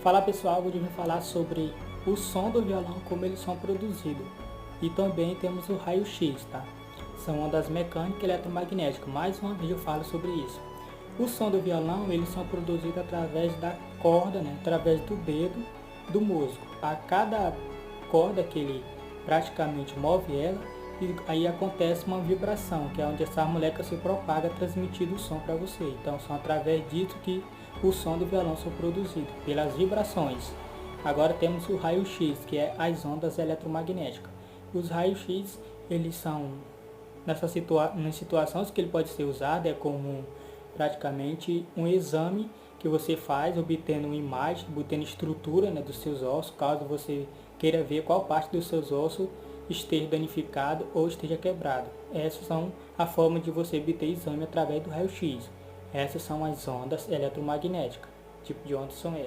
Fala pessoal, hoje eu vim falar sobre o som do violão, como eles são produzidos. E também temos o raio-x, tá? São ondas mecânicas e eletromagnéticas. Mais uma vez eu falo sobre isso. O som do violão, eles são produzidos através da corda, né? Através do dedo do músico. A cada corda que ele praticamente move ela, e aí acontece uma vibração, que é onde essa moleca se propaga transmitindo o som para você. Então são através disso que o som do violão são produzido, pelas vibrações. Agora temos o raio-x, que é as ondas eletromagnéticas. Os raios-x, eles são nas situações que ele pode ser usado, é como praticamente um exame que você faz, obtendo uma imagem, obtendo estrutura, né, dos seus ossos, caso você queira ver qual parte dos seus ossos esteja danificado ou esteja quebrado. Essas são a forma de você obter exame através do raio-x. Essas são as ondas eletromagnéticas. Tipo de ondas são essas.